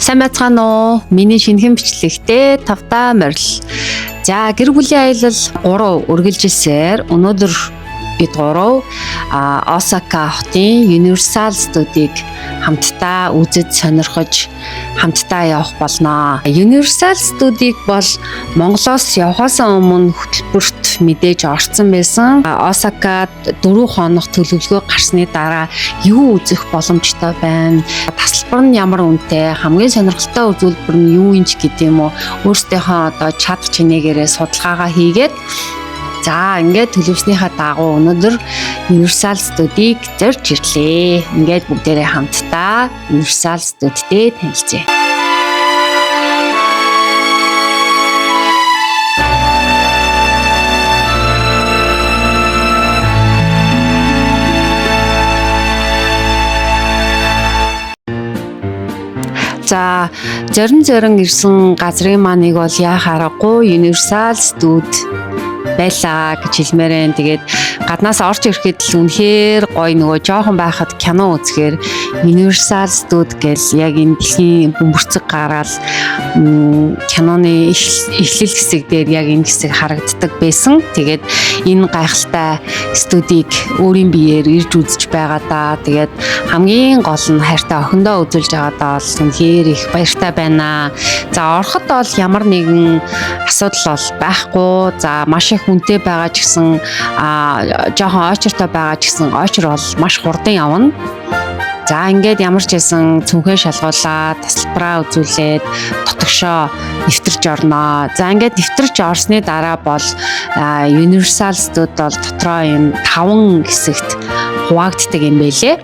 Сайн байцгаана уу? Миний шинэхэн бичлэгтэй тавтаа морил. За гэр бүлийн аялал 3 үргэлжилсээр өнөөдөр бид 3 Осака хотын Universal Studio-г хамтдаа үзэж сонирхож хамтдаа явах болно. Universal Studio бол Монголоос явхаас өмнө хөтөлбөрт мэдээж орсон байсан. Осакад 4 хоног төлөвлөгөө гарсны дараа юу үзэх боломжтой байна? Тасалбар нь ямар үнэтэй? Хамгийн сонирхолтой үзүүлбэр нь юу инч гэдэг юм уу? Өөрсдийнхөө одоо чадах чинээгээрээ судалгаагаа хийгээд за ингээд төлөвснийхаа дагуу өнөөдөр Universal Studio-г зорж ирлээ. Ингээд бүгдээрээ хамтдаа Universal Studio-тэй танилцъя. За зорин ирсэн газрын маань бол яхаа аргагүй Universal Studio байлаа гэж хэлмээрэн. Тэгээд гаднаас орж ирэхэд л үнэхээр гоё нөгөө жоохон байхад кино үзэхээр Universal Studio гэл яг энэ дэлхийн бөмбөрцөг гараад киноны эхлэл хэсэг дээр яг энэ хэсэг харагддаг байсан. Тэгээд энэ гайхалтай студийг өөрийн биеэр ирж үзэж байгаа да. Тэгээд хамгийн гол нь хайртай охиндоо үзүүлж байгаадаа бол үнэхээр их баяртай байна. За ороход бол ямар нэгэн асуудал бол байхгүй. За маш их үнэтэй байгаа ч гэсэн жоохон ойчортой байгаа ч гэсэн ойчор бол маш хурдан явна. За ингээд ямар ч байсан цүнхээ шалгуулаад тасалбараа үзүүлээд дотогшоо нэвтэрч орноо. За ингээд нэвтэрч орсны дараа бол Universal Studio бол дотроо юм 5 хэсэгт хуваагддаг юм байлээ.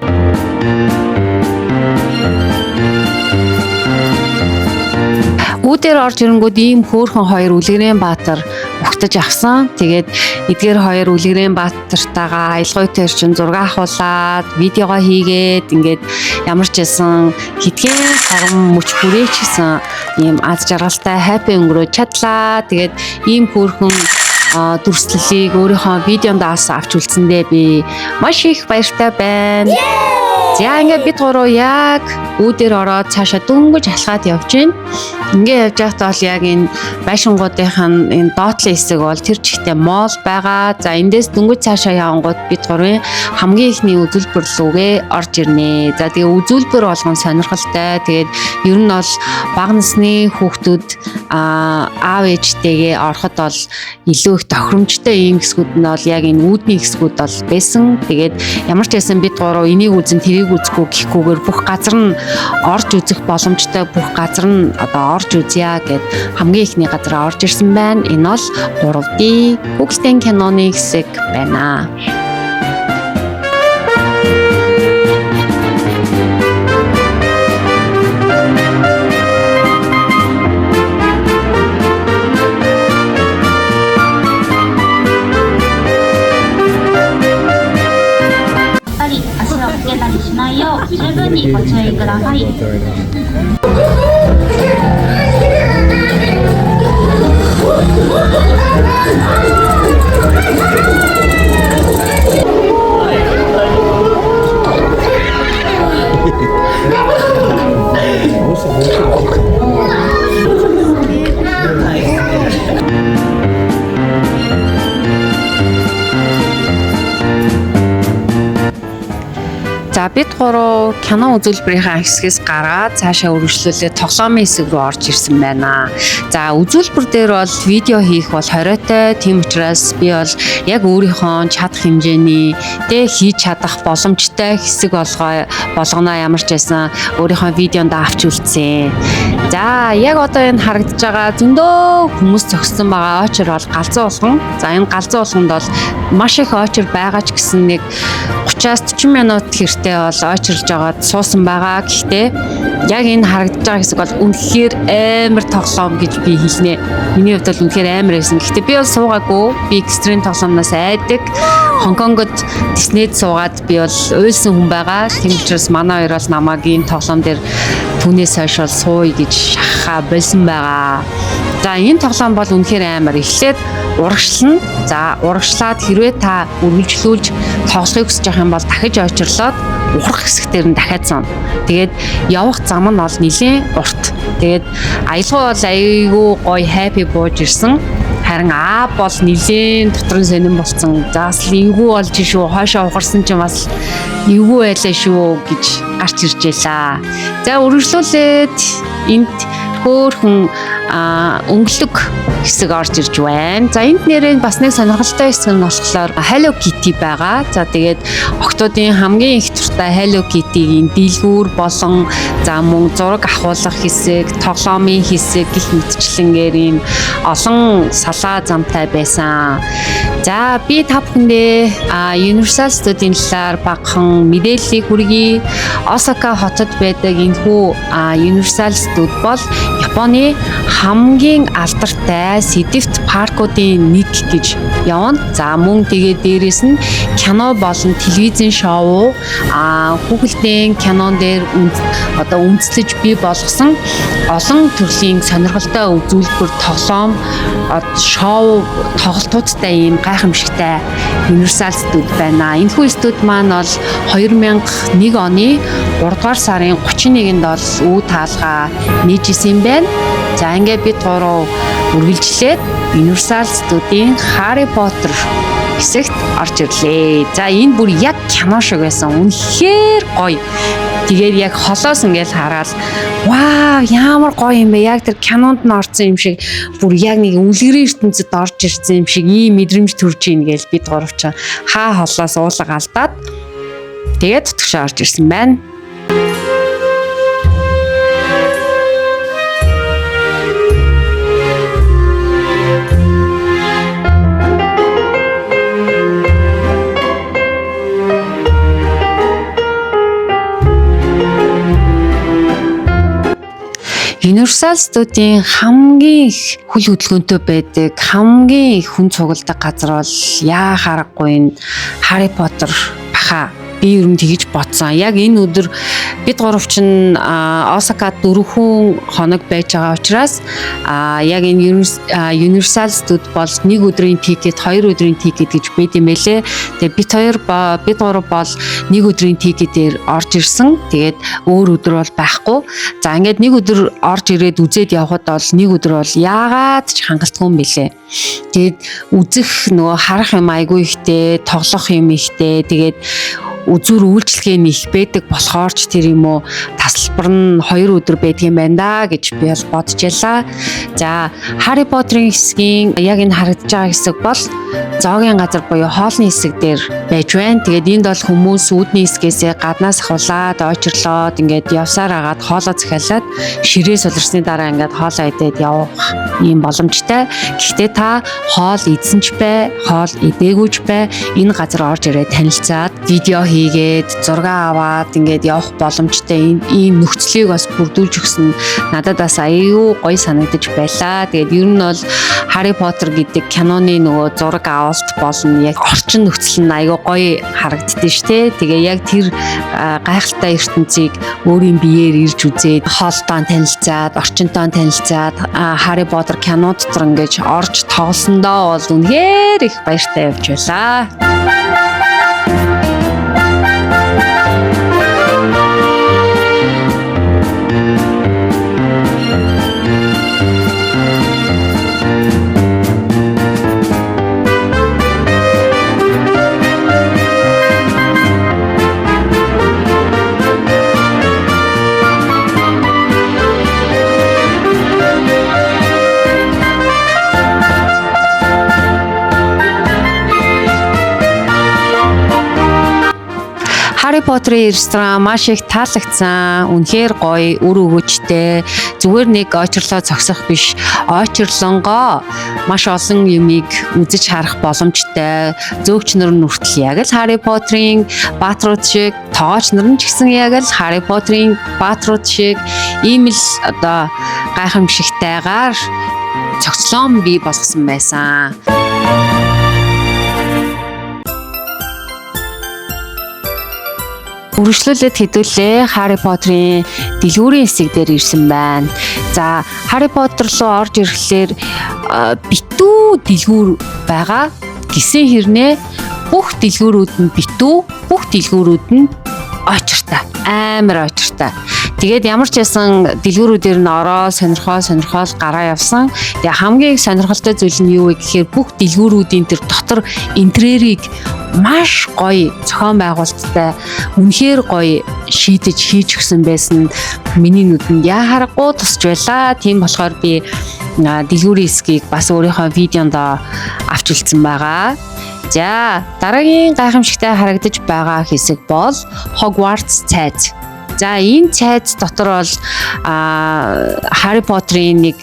Үүдээр орж ирэнгүүд ийм хөөрхөн 2 Үлгэрийн Баатар ухтаж авсан. Тэгээд эдгээр 2 Үлгэрийн Баатартайгаа аялгаутай чинь зураг авахуулаад видеого хийгээд ингээд ямар ч байсан хитгэн хорон мөч хүрээч гэсэн ийм аз жаргалтай хайпи өнгөрөөж чадлаа. Тэгээд ийм хөөрхөн дүрслэлийг өөрийнхөө видеонд авч үлдсэндээ би маш их баяртай байна. За ингээд бид 3 яг үүдээр ороод цаашаа дөнгөж алхаад явж байна. Ингээд явж байхдаа бол яг энэ байшингуудынхаа энэ доотлын хэсэг бол тэр чигтээ моол байгаа. За эндээс дөнгөж цаашаа явангууд бид 3-ын хамгийн ихний үзүүлбэр рүүгээ орж ирнэ. За тэгээ үзүүлбэр болгон сонирхолтой. Тэгээд ер нь бол бага насны хүүхдүүд аав ээжтэйгээ ороход бол илүү их тохиромжтой ийм хэсгүүд нь бол яг энэ үүдний хэсгүүд бол байсан. Тэгээд ямар ч байсан бид 3 энийг үзэн тэрийг үзэхгүй гэхгүйгээр бүх газар нь орж үзэх боломжтой, бүх газар нь одоо орж үзье гэд хамгийн ихний газараа орж ирсэн байна. Энэ бол 3D хүүхдийн киноны хэсэг байна.十分にご注意ください。За бид 3 кино үзүүлбэрийнхаа хэсгээс гараад цаашаа үргэлжлүүлээд тоглоомын хэсэг рүү орж ирсэн байна. За үзүүлбэр дээр бол видео хийх бол хориотой. Тийм учраас би бол яг өөрийнхөө чадах хэмжээний хийж чадах боломжтой хэсэг болгоно ямар ч байсан өөрийнхөө видеонд авч үлдсэн. За яг одоо энэ харагдаж байгаа зөндөө хүмүүс зогссон байгаа очор бол галзуу болгон. За энэ галзуу болгонд бол маш их очор байгаа ч гэсэн нэг 30-40 минут хэртээ бол очирлж байгаад суусан байгаа. Гэхдээ яг энэ харагдаж байгаа хэсэг бол үнэхээр амар тоглоом гэж би хэлнэ. Миний хувьд бол үнэхээр амар байсан. Гэхдээ би бол суугаагүй. Би экстрим тоглоомноос айдаг. Хонконгод Диснейд суугаад би бол уйлсан хүн байгаа. Тийм учраас манай хоёр бол намайг энэ тоглоом дээр түүнээс хойш бол сууя гэж шахаа болсон байгаа. За энэ тоглоом бол үнэхээр амар. Эхлээд урагшлна. За урагшлаад хэрвээ та үргэлжлүүлж тоглохыг хүсэж байгаа юм бол дахиж очирлоод ухрах хэсгээр нь дахиад сон. Тэгээд явах зам нь бол нэлээд урт. Тэгээд аялал бол айгүй гоё happy бууж ирсэн. Харин бол нэлээд дотрын сонирн болсон. За бас эвгүй болж шүү. Хойшоо ухарсан чинь бас эвгүй байлаа шүү гэж гарч ирж байлаа. За үргэлжлүүлээд энд хөөхөн өнгөлөг хэсэг орж ирж байна. За энд нэрээ бас нэг сонирхолтой хэсэг нь болохоор Hello Kitty байгаа. За тэгээд охтуудын хамгийн их дуртай Hello Kitty-ийн дэлгүүр болон за мөн зураг авахуулах хэсэг, тоглоомын хэсэг гэх мэтчлэнгээр ийм олон салаа замтай байсан. За би та бүхэндээ Universal Studio-ийн талаар багахан мэдээллийг хүргэе. Осака хотод байдаг энэхүү Universal Studio бол Японы хамгийн алдартай сэдэвт паркуудын нэг гэж явна. За мөн тэгээд дээрэс нь кино болон телевизэн шоу хүүхэлдэйн кинон дээр үндэслэж бий болгосон олон төрлийн сонирхолтой үзүүлбэр, тоглоом, шоу, тоглолтуудтай ийм гайхамшигтай Universal Studio байна. Энэхүү студи маань бол 2001 оны 3 дугаар сарын 31-нд бол үе таалгаа нээжсэн юм байна. За ингээд бид гурав үргэлжлээд Universal Studio-ийн Harry Potter хэсэгт орж ирлээ. За энэ бүр яг кино шиг байсан. Үнэхээр гоё. Тэгээд яг холоос ингээл хараад вау ямар гоё юм бэ. Яг тэр кинонд нь орсон юм шиг бүр яг нэг үлгэрийн ертөнцид орж ирсэн юм шиг ийм мэдрэмж төрж ийн гээл бид гурав ч холоос уулга алдаад тэгээд тутагшаа орж ирсэн байна. Universal Studio-ийн хамгийн их хөл хөдөлгөөнтэй байдаг, хамгийн их хүн цугладаг газар бол яа харахгүй Harry Potter баха. Би ер нь тэгж бодсон. Яг энэ өдөр бид гурав чинь Осакад 4 хоног байж байгаа учраас яг энэ Universal Studio бол 1 өдрийн тикет, 2 өдрийн тикет гэж байд юм байлээ. Тэгээ бид гурав бол 1 өдрийн тикетээр орж ирсэн. Тэгээд өөр өдөр бол байхгүй. За ингээд 1 өдөр орж ирээд үзээд явхад бол 1 өдөр бол яагаад ч хангалтгүй юм бэлээ. Тэгээд үзэх нөгөө харах юм айгүй ихтэй, тоглох юм ихтэй. Тэгээд үзүр үйлчлэгээ их байдаг болохоор ч тэр юм уу тасалбар нь 2 өдөр байдаг юм байна да гэж би бол бодож ялаа. За Harry Potter-ийн хэсгийн яг энэ харагдаж байгаа хэсэг бол зоогийн газар буюу хоолны хэсэг дээр байж байна. Тэгээд энд бол хүмүүс үүдний хэсгээсээ гаднаас ахуулаад ойчрлоод ингээд явсаар агаад хоолоо захиалаад ширээ суларсны дараа ингээд хоолоо идээд явах ийм боломжтой. Гэхдээ та хоол идсэн ч бай, хоол идээгүй ч бай энэ газар орж ирээд танилцаад видео хийгээд зураг аваад ингээд явах боломжтой ийм нөхцөлийг бас бүрдүүлж өгсөн надад бас аюу гоё санагдаж байлаа. Тэгээд ер нь бол Harry Potter гэдэг киноны нөгөө зураг авалт болон яг орчин нөхцөл нь аюу гоё харагддээ штэ. Тэгээ яг тэр гайхалтай ертөнцийг өөрийн биеэр ирж үзээд хоолтой танилцаад, орчинтой танилцаад Harry Potter кино дотор ингээд орж тоглосондоо бол үнэхээр их баяртай явж байлаа. Harry Potter-ийн ресторан маш их таалагдсан. Үнэхээр гоё, үр өгөөжтэй. Зүгээр нэг очрлоо зогсох биш. Очрлонгоо маш олон юмыг үзэж харах боломжтой. Зөөгч нар нь хүртэл яг л Harry Potter-ийн баатрууд шиг, тоогооч нар нь ч гэсэн яг л Harry Potter-ийн баатрууд шиг ийм л одоо гайхамшигтайгаар цогцлон бий болгосон байсан. үргэлжлүүлээд хэдүүлээ Harry Potter-ийн дэлгүүрийн хэсэг дээр ирсэн байна. За Harry Potter руу орж ирэхлээр битүү дэлгүүр байгаа. Гисэн хэрнээ бүх дэлгүүрүүд нь битүү, бүх дэлгүүрүүд нь очиртай. Амар очиртай. Тэгээд ямар ч байсан дэлгүүрүүдээр нь ороо сонирхол гараа явсан. Тэгээ хамгийн их сонирхолтой зүйл нь юу вэ гэхээр бүх дэлгүүрүүдийн тэр дотор интерьерийг маш гоё зохион байгуулалттай үнэхээр гоё шийдэж хийж өгсөн байсан миний нүдэнд яа харахгүй тусч байлаа. Тийм болохоор би дэлгүүрийн хэсгийг бас өөрийнхөө видеонд авч үлдсэн байгаа. За дараагийн гайхамшигтай харагдаж байгаа хэсэг бол Hogwarts цайз. За энэ цайз дотор бол Harry Potter-ийн нэг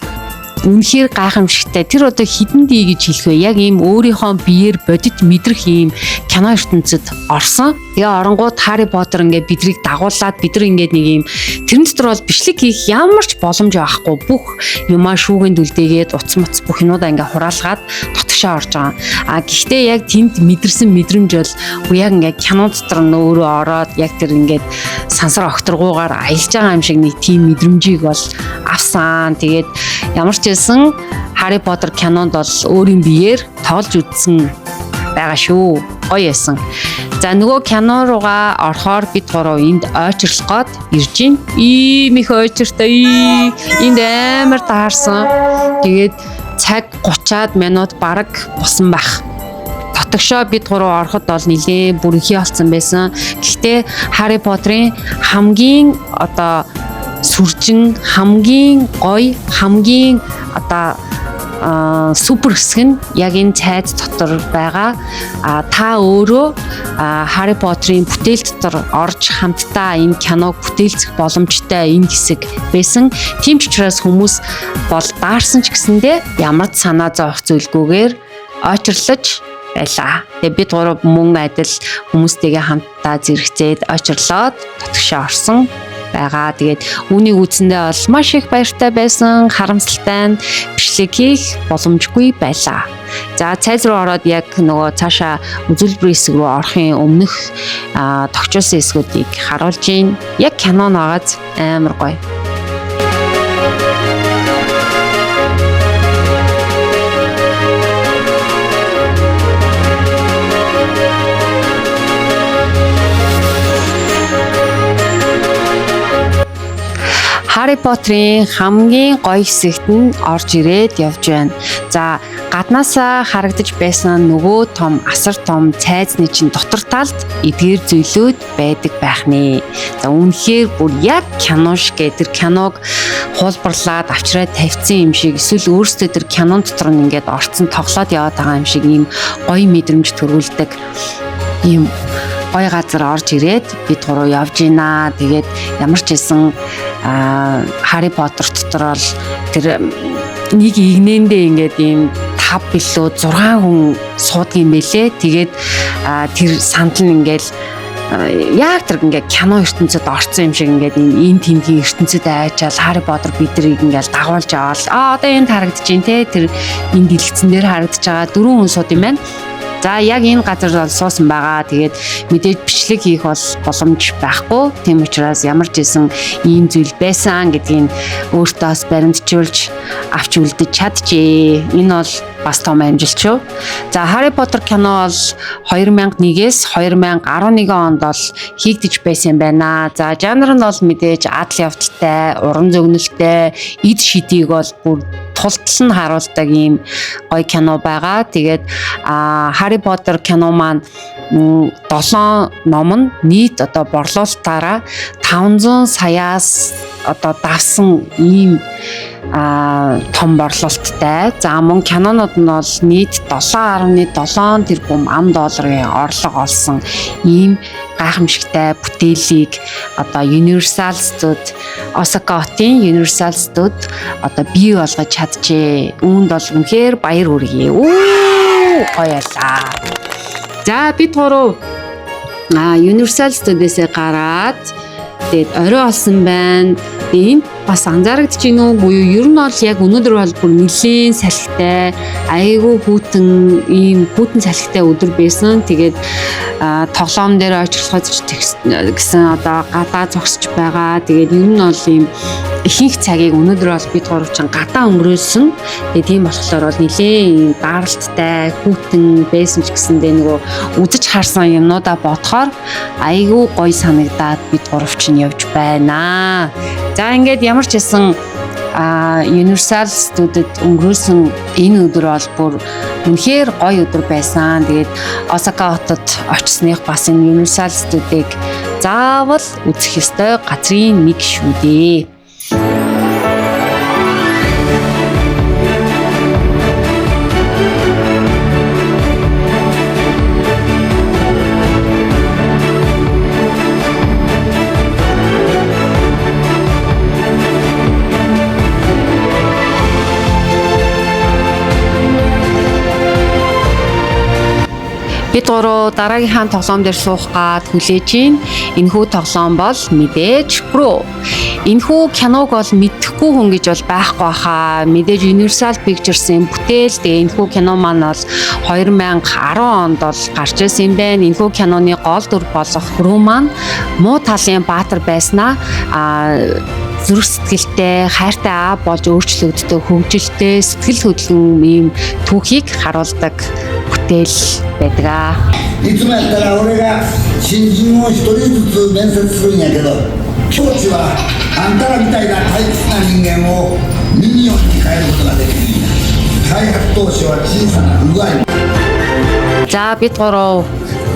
үнэхээр гайхамшигтай тэр одоо хідэн дий гэж хэлэх вэ? Яг ийм өөрийнхөө биеэр бодит мэдрэх ийм кино ертөнцид орсон. Тэгээ оронгууд Harry Potter ингээ бидрийг дагуулад бид нар ингээ нэг ийм тэрэн дотор бол бичлэг хийх ямар ч боломж байхгүй. Бүх юмаа шүүгэнд үлдээгээд утас муц бүх юмудаа ингээ хураалгаад дотгошоо орж байгаа. Гэхдээ яг тэнд мэдэрсэн мэдрэмж бол яг ингээ кино дотор нь өөрөө ороод яг тэр ингээ сансар огторгуугаар аялж байгаа юм шиг нэг тийм мэдрэмжийг бол авсан. Тэгээд ямар ч хэлсэн Harry Potter кинонд бол өөрийн биеэр тоглож үзсэн байгаа шүү. Гоё яасан. За нөгөө кино руугаа орохоор бид гурав энд ойчрлох гээд ирж гин. Ийм их ойчртай. Энд амар таарсан. Тэгээд цаг 30-аад минут бараг бусан байх. Дотгошоо бид гурав ороход бол нэлээ бүрэнхий болсон байсан. Гэхдээ Harry Potter-ийн хамгийн одоо сүржин хамгийн гоё хамгийн одоо супер хэсэг нь яг энэ цайз дотор байгаа. Та өөрөө Harry Potter-ийн бүтээл дотор орж хамтдаа энэ киног бүтээлцэх боломжтой энэ хэсэг байсан. Тийм ч учраас хүмүүс бол даарсан ч гэсэндээ ямар ч санаа зовох зүйлгүйгээр ойчрлож байлаа. Тэгээ бид гурав мөн адил хүмүүстэйгээ хамтдаа зэрэгцээд ойчрлоод дотгошоо орсон байгаа. Тэгээд үүнийг үзсэндээ бол маш их баяртай байсан, харамсалтай, бичлэг хийх боломжгүй байлаа. За цайз руу ороод яг нөгөө цаашаа үзүүлбэрийн хэсэг рүү орохын өмнөх тогтчулсан хэсгүүдийг харуулж гин. Яг кино наагааз амар гоё. Harry Potter-ийн хамгийн гоё хэсэгт нь орж ирээд явж байна. За гаднаасаа харагдаж байсан нөгөө том асар том цайзны чинь дотор талд эдгээр зүйлүүд байдаг байх нэ. За үнэхээр бүр яг кино шиг тэр киног хуулбарлаад авчраад тавьсан юм шиг эсвэл өөрөөсөө тэр кинон дотор нь ингээд орцсон тоглоод яваад байгаа юм шиг ийм гоё мэдрэмж төрүүлдэг ийм гоё газар орж ирээд бид гурав явж гинэ. Тэгээд ямар ч хэлсэн Harry Potter дотор бол тэр нэг игнэндээ ингээд ийм 5 билүү 6 хүн суудаг юм бэлээ. Тэгээд тэр сандал нь ингээд яг тэр ингээд кино ертөнцид орсон юм шиг ингээд энэ тэмгийн ертөнцид айчаал Harry Potter бидрийг ингээд дагуулж аваад одоо энд харагдаж байна те тэр энэ дэлгэцэн дээр харагдаж байгаа 4 хүн сууд юм байна. За яг энэ газар бол суусан байгаа. Тэгээд мэдээж бичлэг хийх бол боломж байхгүй. Тийм учраас ямар ч хэлсэн ийм зүйл байсан гэдгийг өөртөөс баримтжуулж авч үлдэж чаджээ. Энэ бол бас том амжилт шүү. За Harry Potter кино бол 2001-ээс 2011 онд бол хийгдэж байсан байна. За жанр нь бол мэдээж адал явдалтай, уран зөгнөлтэй, эд шидийг бол бүр тултал нь харуулдаг ийм гоё кино байгаа. Тэгээд Harry Potter кино маань 7 ном нь нийт одоо борлуулалтаараа 500 саяас одоо давсан ийм том борлуулалттай. За мөн кинонууд нь бол нийт 7.7 тэрбум $. Орлого олсон ийм гайхамшигтай бүтээлийг одоо Universal Studios Osaka хотын Universal Studios одоо бий болгож чаджээ. Үүнд бол үнэхээр баяр хүргэе. Гоёлаа. За бид гурав Universal Studios-ээс гараад тэгээд орой олсон байна. Тэгээ энд бас анзаарэгдэж байна уу буюу ер нь бол яг өнөөдөр бол бүр нэлийн салхитай айгүй хүүтэн салхитай өдөр байсан. Тэгээд тоглоом дээр очрлоход гэсэн одоо гадаа зогсож байгаа. Тэгээд ер нь бол ийм ихэнх цагийг өнөөдөр бол бид гуравчин гадаа өнгөрөөсөн. Тэгээд тийм болохоор бол нэлийн даралттай хүүтэн байсан ч гэсэндээ нөгөө үзэж харсан юмнуудаа бодохоор айгүй гоё санагдаад бид гуравчин явж байна. За ингээд ямар ч байсан Universal Studios-д өнгөрөөсөн энэ өдөр бол бүр үнэхээр гоё өдөр байсан. Тэгээд Осака хотод очсных бас энэ Universal Studios-ыг заавал үзэх ёстой газрын нэг шүү дээ. Бид гурав дараагийнхаа тоглоом дээр суух гад хүлээж байна. Энэхүү тоглоом бол мэдээж Crow. Энэхүү киног бол мэдхгүй хүн гэж бол байхгүй хаа. Мэдээж Universal Pictures-ийн бүтээл. Тэгээ энэхүү кино маань бол 2010 онд бол гарч ирсэн юм байна. Энэхүү киноны гол дүр болох Crow маань муу талын баатар байснаа зүрх сэтгэлтэй, хайртай аав болж өөрчлөгддөг, хөгжилтэй, сэтгэл хөдлөн ийм түүхийг харуулдаг бүтээл байдаг. いつもやったら俺が新人を一人ずつ面接するんやけど、教師はあんたらみたいな退屈な人間をミニオンに変えることができるんや。開発当初は小さな不具合。 За бид гурав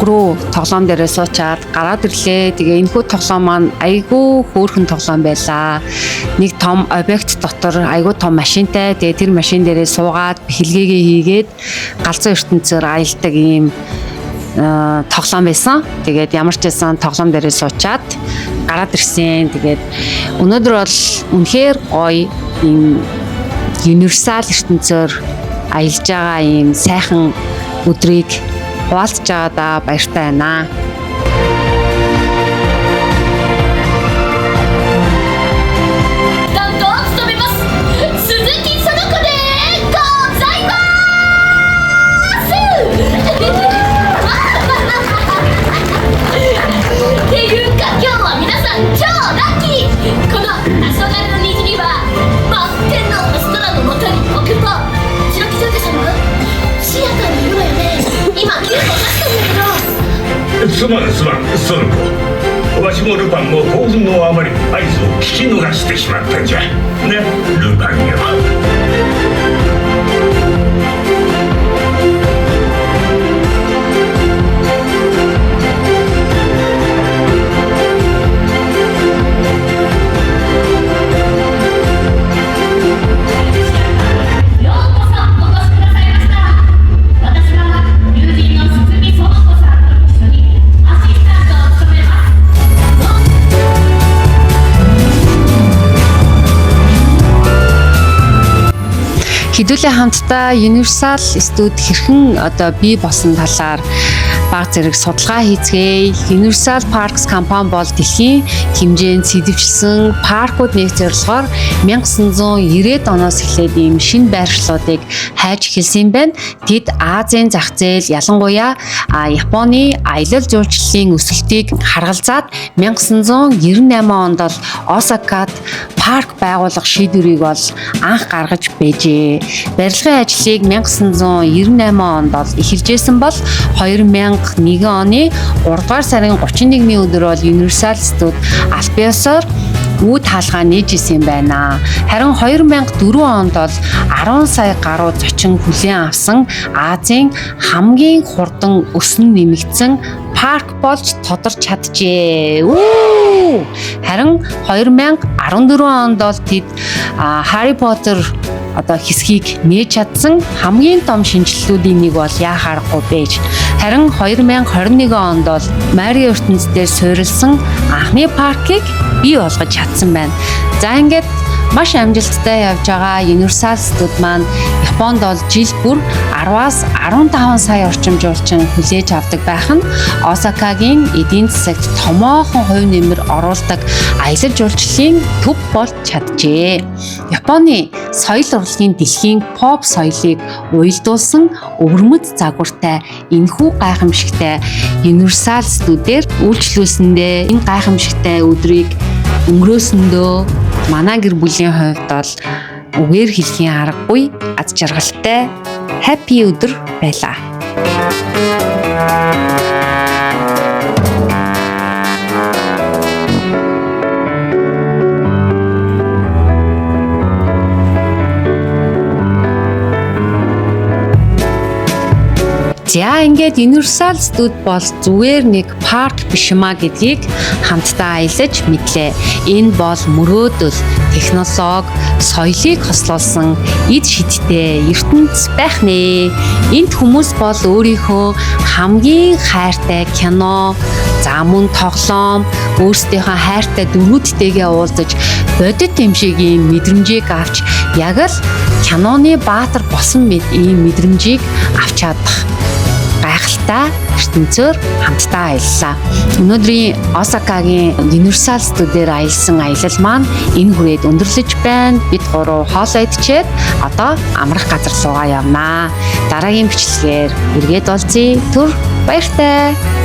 Crow тоглоом дээрээ суучаад гараад ирлээ. Тэгээ энэхүү тоглоом маань айгүй хөөрхөн тоглоом байлаа. Нэг том объект дотор айгүй том машинтай. Тэгээ тэр машин дээрээ суугаад бэлгээгээ хийгээд галзуу ертөнцөөр аялдаг ийм тоглоом байсан. Тэгээд ямар ч байсан тоглоом дээрээ суучаад гараад ирсэн. Тэгээд өнөөдөр бол үнэхээр гоё ийм Universal ертөнцөөр аялж байгаа ийм сайхан өдрийг хуваалцж байгаадаа баяртай байна. すまん、ソルコ。わしもルパンも興奮のあまり合図を聞き逃してしまったんじゃ。ね、ルパンよ。 Хэдүүлээ хамтдаа Universal Studios хэрхэн одоо бий болсон талаар баг зэрэг судалгаа хийцгээе. Universal Parks компани бол дэлхийн хэмжээнд сэдэвчилсэн паркууд нэг зорилгоор 1990-ад оноос эхлээд ийм шинэ байршлуудыг хайж эхэлсэн байна. Тэд Азийн зах зээл ялангуяа Японы аялал жуулчлалын өсөлтийг харгалзаад 1998 онд бол Осакад парк байгуулах шийдвэрийг бол анх гаргаж байжээ. Барилгын ажлыг 1998 онд бол эхэлжсэн бол 2001 оны 3 дугаар сарын 31-ний өдөр бол Universal Studios аль биесээр үүд хаалгаа нээж исэн байна. Харин 2004 онд бол 10 сая гаруй зочин хүлээн авсан Азийн хамгийн хурдан өснө нэмэгдсэн парк болж тодорч чаджээ. Харин 2014 онд бол тэд Harry Potter одоо хэсгийг нээж чадсан хамгийн том шинжилэлүүдийн нэг бол яахаарахгүй байж. Харин 2021 онд бол Марио ертөнцийн дээр суурилсан анхны паркийг бий болгож чадсан байна. За ингээд Маш амжилттай явж байгаа Universal Studio маань Японд бол жил бүр 10-аас 15 сая орчим жуулчин хүлээж авдаг байх нь Осакагийн эдийн засагт томоохон хувь нэмэр оруулдаг аялал жуулчлалын төв болж чаджээ. Японы соёл урлагийн дэлхийн pop соёлыг уялдуулсан өвөрмөц загвартай энэхүү гайхамшигтай Universal Studio-ээр үйлчлүүлсэндээ энэ гайхамшигтай өдрийг өнгөрөөсөндөө манай гэр бүлийн хувьд бол үгээр хэлхийн аргагүй аз жаргалтай happy өдөр байлаа. За ингээд Universal Studio бол зүгээр нэг парк биш юмаа гэдгийг хамтдаа аялаж мэдлээ. Энэ бол мөрөөдөл, технологи, соёлыг хослуулсан эд шидтэй ертөнц байх нэ. Энд хүмүүс бол өөрийнхөө хамгийн хайртай кино, за мөн тоглоом, өөрсдийнхөө хайртай дөрүүдтэйгээ уулзаж бодит юм шиг ийм мэдрэмжийг авч яг л киноны баатар болсон мэд ийм мэдрэмжийг авч чадах гайхалтай ертөнцөөр хамтдаа аяллаа. Өнөөдрийн Осакагийн Universal Studio-ээр аялсан аялал маань энэ хүрээд өндөрлөж байна. Бид гурав хоолоо идчихэд одоо амрах газар руугаа явнаа. Дараагийн бичлэгээр эргээд олзъя. Түр баяртай.